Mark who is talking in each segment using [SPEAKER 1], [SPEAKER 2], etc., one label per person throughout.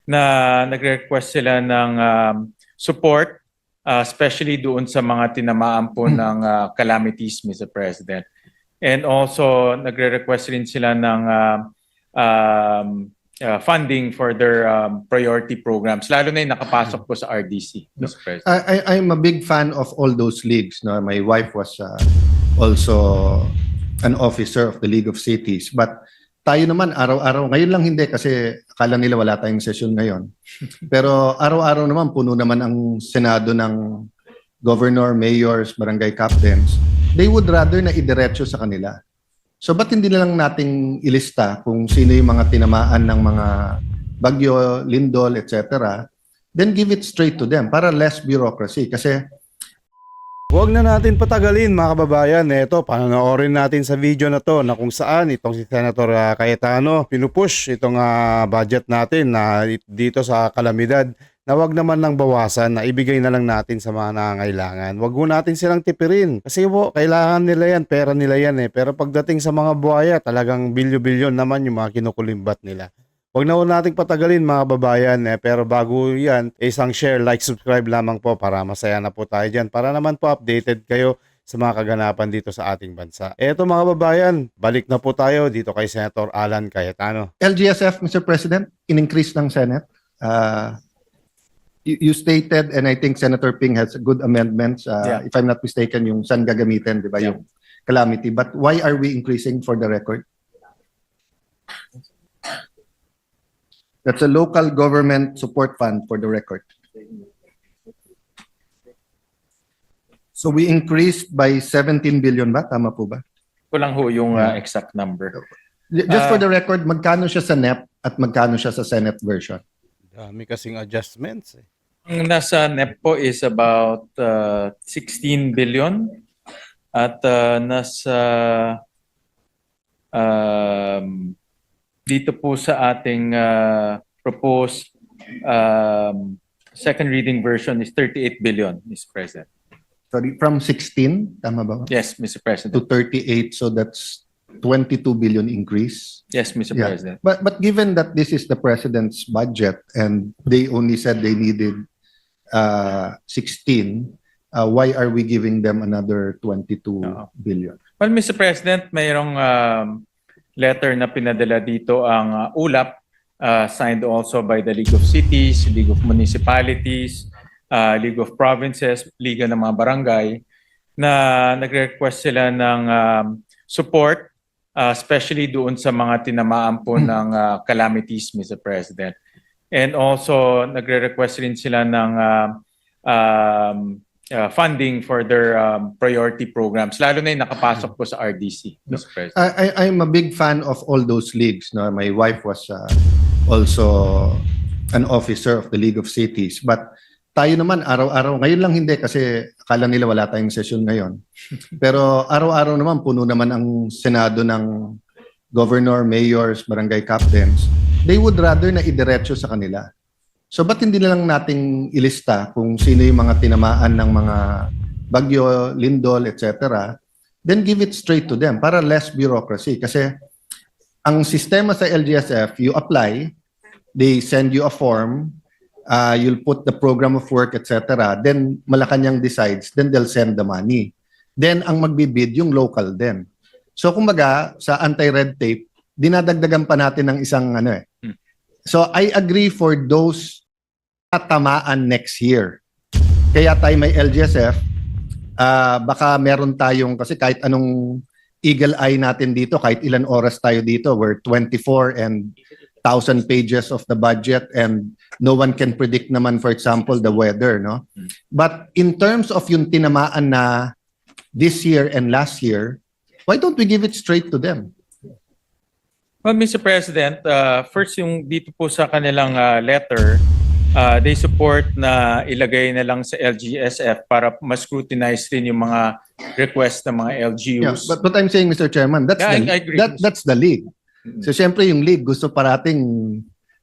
[SPEAKER 1] na nagre-request sila ng support, especially doon sa mga tinamaan po ng calamities, Mr. President. And also, nagre-request rin sila ng funding for their priority programs, lalo na yung nakapasok po sa RDC, Mr. President.
[SPEAKER 2] I'm a big fan of all those leagues. No? My wife was also an officer of the League of Cities. But tayo naman, araw-araw, ngayon lang hindi kasi akala nila wala tayong session ngayon. Pero araw-araw naman, puno naman ang Senado ng governor, mayors, barangay captains. They would rather na idiretso sa kanila. So ba't hindi na lang nating ilista kung sino yung mga tinamaan ng mga bagyo, lindol, etc. Then give it straight to them para less bureaucracy. Kasi
[SPEAKER 3] huwag na natin patagalin mga kababayan. Ito, panonoorin natin sa video na to na kung saan itong si Senator Cayetano pinupush itong budget natin na dito sa kalamidad na wag naman lang bawasan, na ibigay na lang natin sa mga nangangailangan. Wag mo natin silang tipirin. Kasi po, kailangan nila yan, pera nila yan eh. Pero pagdating sa mga buhaya, talagang bilyo-bilyon naman yung mga kinukulimbat nila. Huwag na nating patagalin mga babayan pero bago yan, isang share, like, subscribe lamang po para masaya na po tayo dyan. Para naman po updated kayo sa mga kaganapan dito sa ating bansa. Eto mga babayan, balik na po tayo dito kay Senator Alan Cayetano.
[SPEAKER 2] LGSF, Mr. President, in-increase ng Senate. You stated, and I think Senator Ping has good amendments, if I'm not mistaken, yung saan gagamitin, di ba, yung calamity. But why are we increasing for the record? That's a local government support fund for the record. So we increased by 17 billion ba? Tama po ba?
[SPEAKER 1] Kulang ho yung exact number.
[SPEAKER 2] Just for the record, magkano siya sa NEP at magkano siya sa Senate version?
[SPEAKER 3] Dami kasing adjustments eh.
[SPEAKER 1] Ang nasa NEP po is about 16 billion at nasa dito po sa ating proposed second reading version is 38 billion, Mr. President.
[SPEAKER 2] Sorry, from 16, tama ba?
[SPEAKER 1] Yes, Mr. President.
[SPEAKER 2] To 38, so that's 22 billion increase.
[SPEAKER 1] Yes, Mr.
[SPEAKER 2] Yeah.
[SPEAKER 1] President.
[SPEAKER 2] But given that this is the president's budget and they only said they needed 16, why are we giving them another 22 billion?
[SPEAKER 1] Well, Mr. President, mayroong letter na pinadala dito ang ULAP, signed also by the League of Cities, League of Municipalities, League of Provinces, Liga ng mga Barangay, na nagre-request sila ng support, especially doon sa mga tinamaan po ng calamities, Mr. President. And also, nagre-request rin sila ng funding for their priority programs, lalo na yung nakapasok po sa RDC, Mr. President.
[SPEAKER 2] I'm a big fan of all those leagues. No? My wife was also an officer of the League of Cities. But tayo naman, araw-araw, ngayon lang hindi kasi akala nila wala tayong session ngayon. Pero araw-araw naman, puno naman ang Senado ng governor, mayors, barangay captains. They would rather na idiretso sa kanila. So ba't hindi na lang nating ilista kung sino yung mga tinamaan ng mga bagyo, lindol, etc. Then give it straight to them para less bureaucracy. Kasi ang sistema sa LGSF, you apply, they send you a form, you'll put the program of work, etc. Then Malacanang decides, then they'll send the money. Then ang magbibid yung local din. So kumbaga, sa anti-red tape, dinadagdagan pa natin ng isang So I agree for those tatamaan next year. Kaya tayo may LGSF, baka meron tayong, kasi kahit anong eagle eye natin dito, kahit ilan oras tayo dito, we're 24 and 1,000 pages of the budget and no one can predict naman, for example, the weather, no? But in terms of yung tinamaan na this year and last year, why don't we give it straight to them?
[SPEAKER 1] Well, Mr. President, first yung dito po sa kanilang letter, they support na ilagay na lang sa LGSF para mas scrutinize rin yung mga request ng mga LGUs.
[SPEAKER 2] Yeah, but I'm saying, Mr. Chairman, that's
[SPEAKER 1] I agree.
[SPEAKER 2] That's the league. So siyempre yung league gusto parating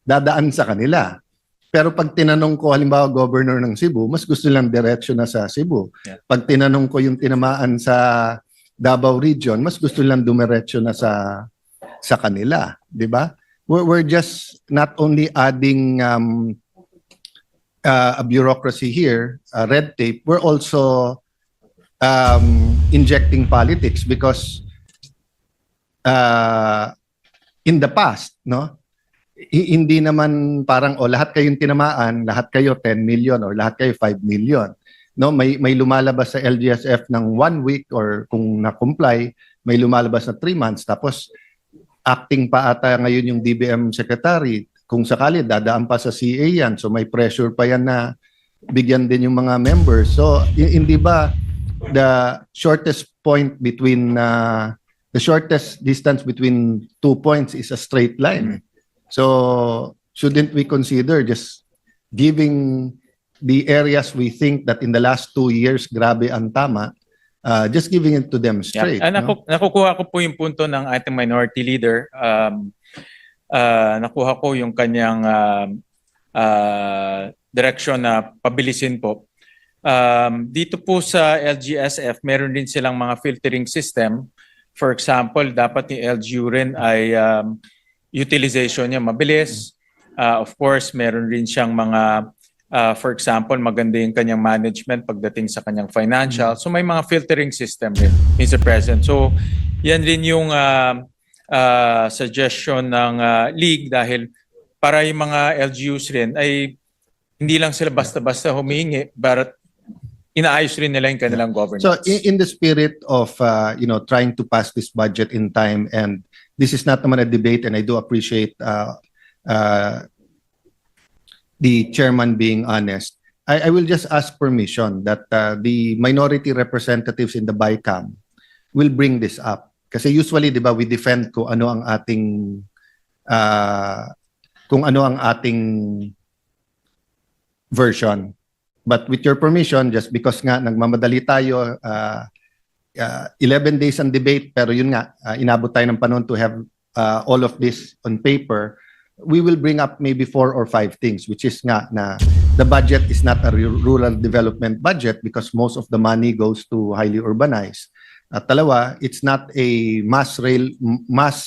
[SPEAKER 2] dadaan sa kanila. Pero pag tinanong ko halimbawa governor ng Cebu, mas gusto lang diretso na sa Cebu.
[SPEAKER 1] Yeah.
[SPEAKER 2] Pag tinanong ko yung tinamaan sa Davao region, mas gusto lang dumiretso na sa kanila, di ba? we're just not only adding a bureaucracy here, red tape, we're also injecting politics because in the past, no, hindi naman parang lahat kayong tinamaan, lahat kayo 10 million or lahat kayo 5 million. No, may lumalabas sa LGSF ng 1 week or kung na-comply, may lumalabas na 3 months tapos acting pa ata ngayon yung DBM secretary. Kung sakali dadaan pa sa CA yan, so may pressure pa yan na bigyan din yung mga members. So hindi ba the shortest distance between 2 points is a straight line? So shouldn't we consider just giving the areas we think that in the last 2 years grabe ang tama, just giving it to them straight?
[SPEAKER 1] Yeah.
[SPEAKER 2] No?
[SPEAKER 1] Nakukuha ko po yung punto ng ating minority leader. Nakuha ko yung kanyang direction na pabilisin po. Dito po sa LGSF, meron din silang mga filtering system. For example, dapat yung LGU rin ay utilization niya mabilis. Of course, meron rin siyang mga, for example, maganda yung kanyang management pagdating sa kanyang financial. So may mga filtering system rin, Mr. President. So yan rin yung suggestion ng league dahil para yung mga LGUs rin ay hindi lang sila basta-basta humihingi, but inaayos rin nila yung kanilang governance.
[SPEAKER 2] So in the spirit of trying to pass this budget in time, and this is not naman a debate, and I do appreciate the chairman being honest, I will just ask permission that the minority representatives in the BICAM will bring this up. Kasi usually, di ba, we defend kung ano ang ating version. But with your permission, just because nga nagmamadali tayo, 11 days ang debate, pero yun nga, inabot tayo ng panahon to have all of this on paper, we will bring up maybe 4 or 5 things, which is nga na the budget is not a rural development budget because most of the money goes to highly urbanized. At dalawa, it's not a mass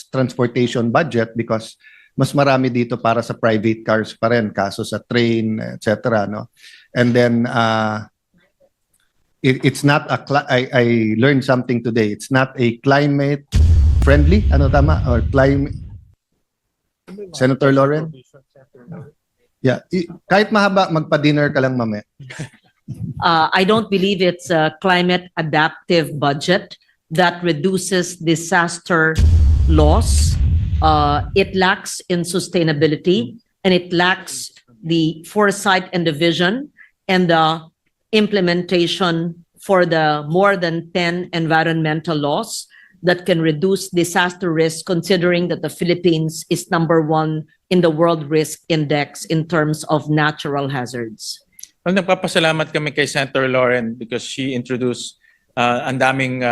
[SPEAKER 2] transportation budget because mas marami dito para sa private cars pa rin, kaso sa train, etc. No? And then it's not I learned something today. It's not a climate friendly, ano tama? Or climate, Senator Lauren? Yeah, kahit mahaba, magpa-dinner ka lang mamaya.
[SPEAKER 4] I don't believe it's a climate adaptive budget that reduces disaster loss. It lacks in sustainability, and it lacks the foresight and the vision and the implementation for the more than 10 environmental laws that can reduce disaster risk, considering that the Philippines is #1 in the World Risk Index in terms of natural hazards.
[SPEAKER 1] Well, nagpapasalamat kami kay Senator Lauren because she introduced ang daming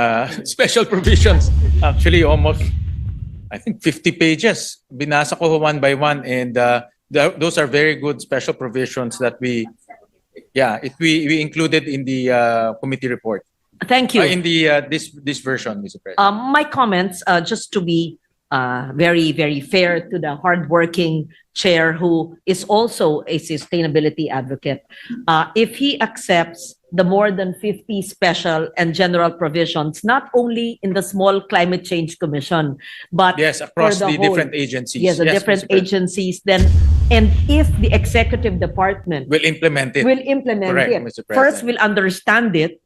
[SPEAKER 1] special provisions. Actually, almost, I think, 50 pages. Binasa ko one by one, and those are very good special provisions that we included in the committee report.
[SPEAKER 4] Thank you.
[SPEAKER 1] In the this version, Mr. President.
[SPEAKER 4] My comments, just to be very, very fair to the hardworking chair who is also a sustainability advocate, if he accepts the more than 50 special and general provisions, not only in the small climate change commission, but
[SPEAKER 1] Yes, across
[SPEAKER 4] for
[SPEAKER 1] the
[SPEAKER 4] whole-
[SPEAKER 1] different agencies.
[SPEAKER 4] Yes, the
[SPEAKER 1] Yes,
[SPEAKER 4] different
[SPEAKER 1] Mr. President.
[SPEAKER 4] agencies, then, and if the executive department
[SPEAKER 1] We'll implement it.
[SPEAKER 4] will implement
[SPEAKER 1] Correct,
[SPEAKER 4] it,
[SPEAKER 1] Mr. President.
[SPEAKER 4] first we'll understand it,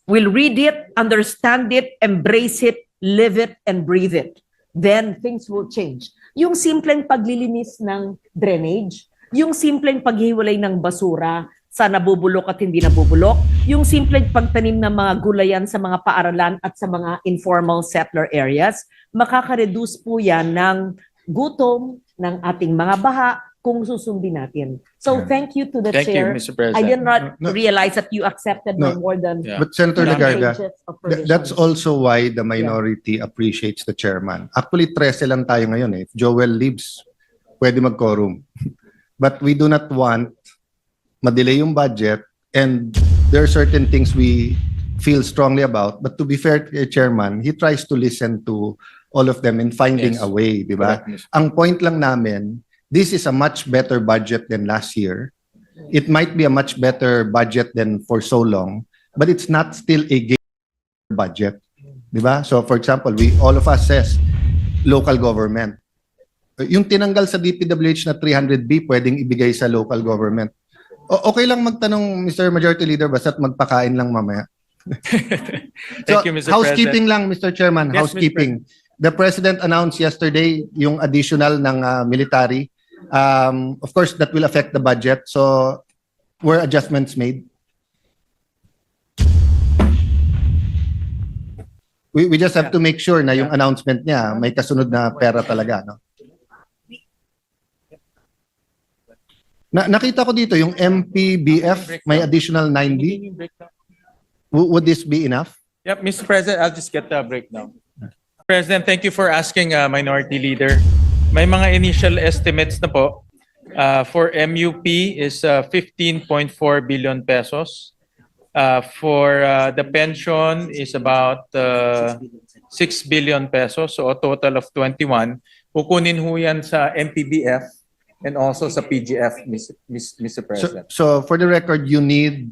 [SPEAKER 4] we'll read it, understand it, embrace it, live it, and breathe it. Then things will change. Yung simpleng paglilinis ng drainage, yung simpleng paghiwalay ng basura sa nabubulok at hindi nabubulok, yung simpleng pagtanim ng mga gulayan sa mga paaralan at sa mga informal settler areas, makaka-reduce po yan ng gutom ng ating mga baha kung susundin natin. So thank you to the
[SPEAKER 1] Thank you,
[SPEAKER 4] chair.
[SPEAKER 1] Mr.
[SPEAKER 4] I
[SPEAKER 1] President.
[SPEAKER 4] did not
[SPEAKER 2] No.
[SPEAKER 4] realize that you accepted my
[SPEAKER 2] No.
[SPEAKER 4] more than
[SPEAKER 1] Yeah.
[SPEAKER 2] But Senator
[SPEAKER 4] 10
[SPEAKER 2] Legarda,
[SPEAKER 4] pages of
[SPEAKER 2] that's
[SPEAKER 4] provisions.
[SPEAKER 2] also why the minority appreciates the chairman. Actually, 13 lang tayo ngayon eh. If Joel leaves, pwede mag-quorum. But we do not want madelay yung budget, and there are certain things we feel strongly about. But to be fair to the chairman, he tries to listen to all of them in finding
[SPEAKER 1] Yes.
[SPEAKER 2] a way, di ba?
[SPEAKER 1] Correct, Mr.
[SPEAKER 2] Ang point lang namin, this is a much better budget than last year. It might be a much better budget than for so long, but it's not still a game budget. Di ba? So for example, all of us says local government. Yung tinanggal sa DPWH na 300B, pwedeng ibigay sa local government. Okay lang magtanong, Mr. Majority Leader, basta't magpakain lang mamaya.
[SPEAKER 1] Thank you, Mr.
[SPEAKER 2] Housekeeping
[SPEAKER 1] President.
[SPEAKER 2] lang, Mr. Chairman,
[SPEAKER 1] Yes, Mr.
[SPEAKER 2] housekeeping. The President announced yesterday yung additional ng military. Of course, that will affect the budget. So, were adjustments made? We just have to make sure na yung announcement niya may kasunod na pera talaga, no? Nakita ko dito yung MPBF may additional 9B. Would this be enough?
[SPEAKER 1] Yep, Mr. President, I'll just get the breakdown. President, thank you for asking, Minority Leader. May mga initial estimates na po. For MUP is 15.4 billion pesos. For the pension is about 6 billion pesos, so a total of 21. Kukunin ho yan sa MPBF and also sa PGF, Mr. President.
[SPEAKER 2] So for the record, you need,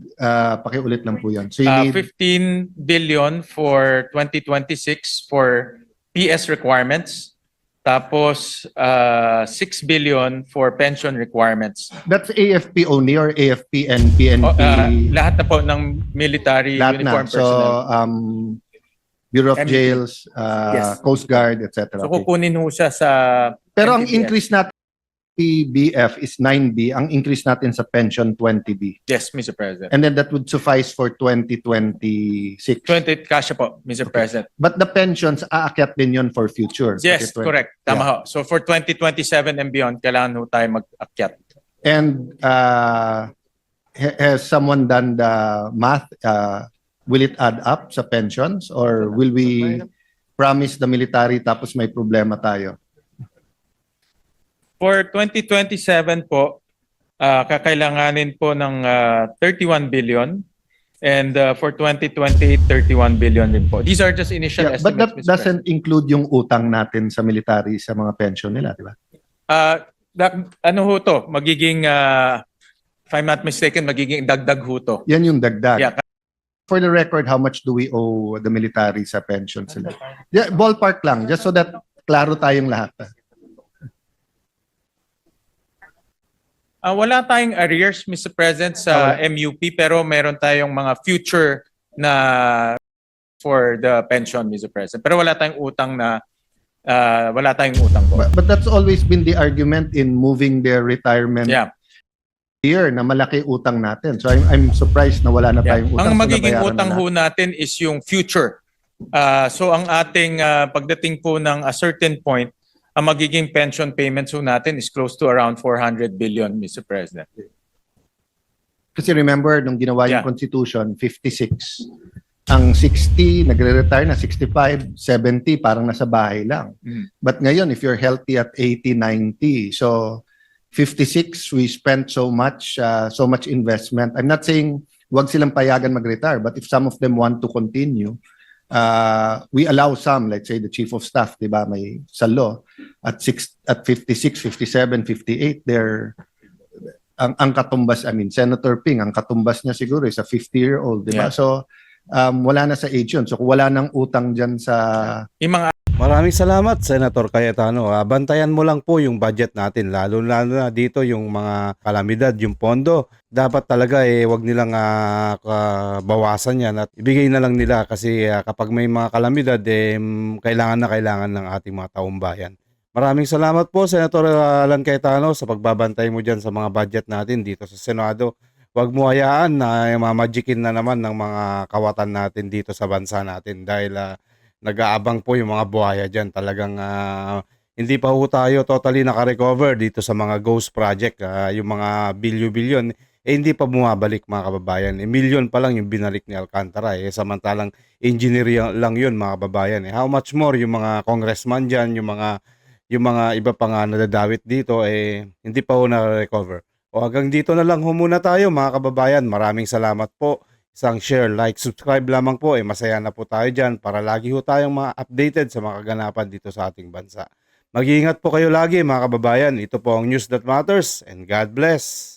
[SPEAKER 2] pakiulit lang po yan. So you need
[SPEAKER 1] 15 billion for 2026 for PS requirements. Tapos 6 billion for pension requirements.
[SPEAKER 2] that's AFP only or AFP and PNP?
[SPEAKER 1] Lahat na po ng military
[SPEAKER 2] Lahat na.
[SPEAKER 1] uniform personnel.
[SPEAKER 2] So, Bureau of
[SPEAKER 1] MUP.
[SPEAKER 2] Jails,
[SPEAKER 1] Yes.
[SPEAKER 2] Coast Guard, etc.
[SPEAKER 1] So kukunin ho siya sa
[SPEAKER 2] Pero ang
[SPEAKER 1] MPBF.
[SPEAKER 2] increase natin PBF is 9B, ang increase natin sa pension 20B.
[SPEAKER 1] Yes, Mr. President.
[SPEAKER 2] And then that would suffice for 2026.
[SPEAKER 1] 20 kasya po, Mr. President.
[SPEAKER 2] But the pensions, aakyat din yun for future.
[SPEAKER 1] Yes,
[SPEAKER 2] Kasi
[SPEAKER 1] correct. Tama ho. So for 2027 and beyond, kailangan ho tayo mag-akyat.
[SPEAKER 2] And has someone done the math? Will it add up sa pensions? Or will we promise the military tapos may problema tayo?
[SPEAKER 1] For 2027 po, kakailanganin po ng 31 billion. And for 2028, 31 billion din po. These are just initial
[SPEAKER 2] Yeah, but that
[SPEAKER 1] estimates, Mr.
[SPEAKER 2] doesn't include yung utang natin sa military sa mga pension nila, di ba?
[SPEAKER 1] Ano ho to? Magiging, if I'm not mistaken, magiging dagdag ho to.
[SPEAKER 2] Yan yung dagdag.
[SPEAKER 1] Yeah.
[SPEAKER 2] For the record, how much do we owe the military sa pensions nila? Yeah, ballpark lang, just so that klaro tayong lahat.
[SPEAKER 1] Wala tayong arrears, Mr. President, sa MUP, pero meron tayong mga future na for the pension, Mr. President. Pero wala tayong utang na, wala tayong utang po.
[SPEAKER 2] But that's always been the argument in moving their retirement
[SPEAKER 1] Yeah.
[SPEAKER 2] year na malaki utang natin. So I'm surprised na wala na
[SPEAKER 1] Yeah.
[SPEAKER 2] tayong utang.
[SPEAKER 1] Ang
[SPEAKER 2] So
[SPEAKER 1] magiging
[SPEAKER 2] nabayaran
[SPEAKER 1] utang
[SPEAKER 2] na
[SPEAKER 1] ho natin is yung future. So ang ating pagdating po ng a certain point, ang magiging pension payments ho natin is close to around 400 billion, Mr. President.
[SPEAKER 2] Kasi remember, nung ginawa yung
[SPEAKER 1] Yeah.
[SPEAKER 2] Constitution, 56. Ang 60, nagre-retire na 65, 70, parang nasa bahay lang.
[SPEAKER 1] Mhm.
[SPEAKER 2] But ngayon, if you're healthy at 80, 90, so 56, we spent so much investment. I'm not saying wag silang payagan mag-retire, but if some of them want to continue, we allow some, let's say the Chief of Staff, di ba, may sa law, at 56, 57, 58, they're ang katumbas, I mean, Senator Ping, ang katumbas niya siguro is a 50-year-old, di ba?
[SPEAKER 1] Yeah.
[SPEAKER 2] So, wala na sa age yun. So, kung wala nang utang dyan sa...
[SPEAKER 1] Yung mga
[SPEAKER 3] Maraming salamat, Senator Cayetano. Bantayan mo lang po yung budget natin, lalo na dito yung mga kalamidad, yung pondo. Dapat talaga wag nilang bawasan yan at ibigay na lang nila kasi kapag may mga kalamidad, kailangan ng ating mga taong bayan. Maraming salamat po, Senator Alan Cayetano, sa pagbabantay mo dyan sa mga budget natin dito sa Senado. Huwag mo hayaan na mamagikin na naman ng mga kawatan natin dito sa bansa natin dahil nag-aabang po yung mga buhaya dyan. Talagang hindi pa po tayo totally naka-recover dito sa mga ghost project. Yung mga bilyon-bilyon, hindi pa bumabalik mga kababayan. Milyon pa lang yung binalik ni Alcantara. Samantalang engineer lang yun mga kababayan. How much more yung mga congressman dyan, yung mga iba pa nga nadadawit dito, hindi pa po na-recover. O hanggang dito na lang muna tayo mga kababayan. Maraming salamat po isang share, like, subscribe lamang po, masaya na po tayo dyan para lagi ho tayong mga updated sa mga kaganapan dito sa ating bansa. Mag-iingat po kayo lagi mga kababayan. Ito po ang News That Matters and God bless.